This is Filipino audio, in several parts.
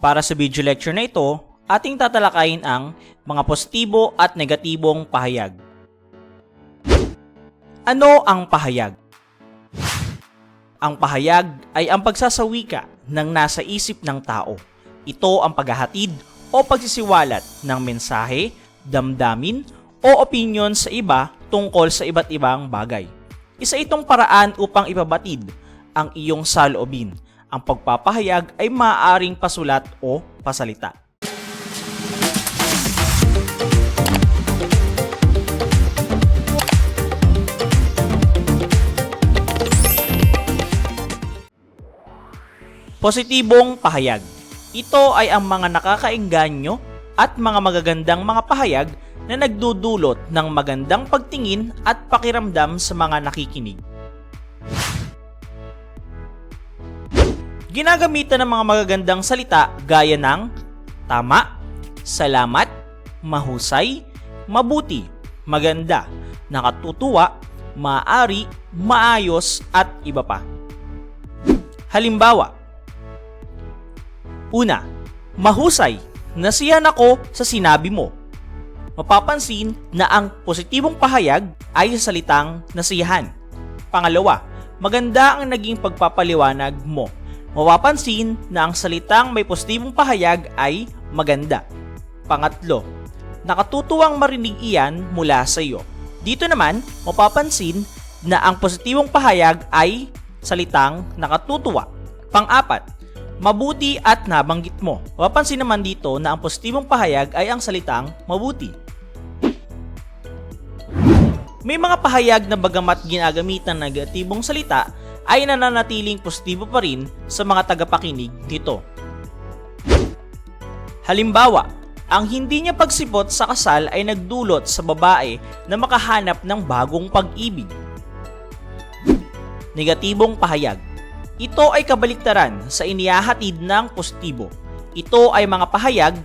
Para sa video lecture na ito, ating tatalakayin ang mga positibo at negatibong pahayag. Ano ang pahayag? Ang pahayag ay ang pagsasawika ng nasa isip ng tao. Ito ang paghahatid o pagsisiwalat ng mensahe, damdamin o opinyon sa iba tungkol sa iba't ibang bagay. Isa itong paraan upang ipabatid ang iyong saloobin. Ang pagpapahayag ay maaaring pasulat o pasalita. Positibong pahayag. Ito ay ang mga nakakaengganyo at mga magagandang mga pahayag na nagdudulot ng magandang pagtingin at pakiramdam sa mga nakikinig. Ginagamitan ng mga magagandang salita gaya ng tama, salamat, mahusay, mabuti, maganda, nakatutuwa, maaari, maayos, at iba pa. Halimbawa, una, mahusay, nasiyahan ako sa sinabi mo. Mapapansin na ang positibong pahayag ay sa salitang nasiyahan. Pangalawa, maganda ang naging pagpapaliwanag mo. Mapapansin na ang salitang may positibong pahayag ay maganda. Pangatlo, nakatutuwang marinig iyan mula sa iyo. Dito naman, mapapansin na ang positibong pahayag ay salitang nakatutuwa. Pang-apat, mabuti at nabanggit mo. Mapapansin naman dito na ang positibong pahayag ay ang salitang mabuti. May mga pahayag na bagamat ginagamitan ng negatibong salita ay nananatiling positibo pa rin sa mga tagapakinig nito. Halimbawa, ang hindi niya pagsipot sa kasal ay nagdulot sa babae na makahanap ng bagong pag-ibig. Negatibong pahayag. Ito ay kabaliktaran sa inihahatid ng positibo. Ito ay mga pahayag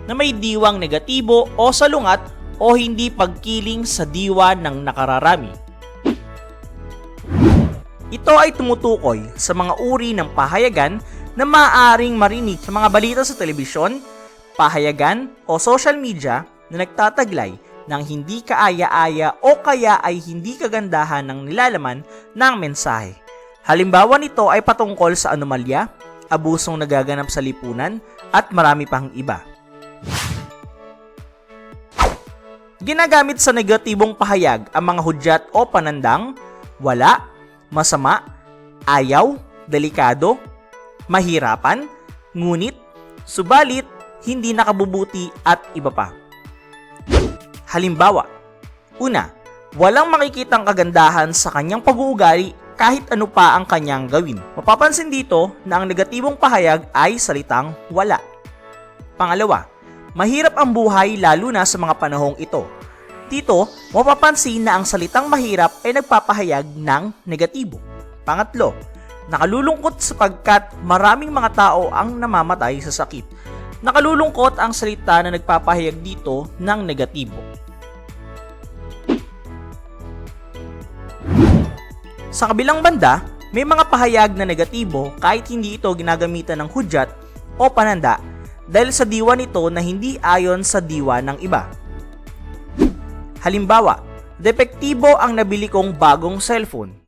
na may diwang negatibo o salungat o hindi pagkiling sa diwa ng nakararami. Ito ay tumutukoy sa mga uri ng pahayagan na maaaring marinig sa mga balita sa telebisyon, pahayagan o social media na nagtataglay ng hindi kaaya-aya o kaya ay hindi kagandahan ng nilalaman ng mensahe. Halimbawa nito ay patungkol sa anomalya, abusong nagaganap sa lipunan at marami pang iba. Ginagamit sa negatibong pahayag ang mga hudyat o panandang wala, masama, ayaw, delikado, mahirapan, ngunit, subalit, hindi nakabubuti at iba pa. Halimbawa, una, walang makikitang kagandahan sa kanyang pag-uugali kahit ano pa ang kanyang gawin. Mapapansin dito na ang negatibong pahayag ay salitang wala. Pangalawa, mahirap ang buhay lalo na sa mga panahong ito. Dito, mapapansin na ang salitang mahirap ay nagpapahayag ng negatibo. Pangatlo, nakalulungkot sapagkat maraming mga tao ang namamatay sa sakit. Nakalulungkot ang salita na nagpapahayag dito ng negatibo. Sa kabilang banda, may mga pahayag na negatibo kahit hindi ito ginagamitan ng hudyat o pananda dahil sa diwa nito na hindi ayon sa diwa ng iba. Halimbawa, depektibo ang nabili kong bagong cellphone.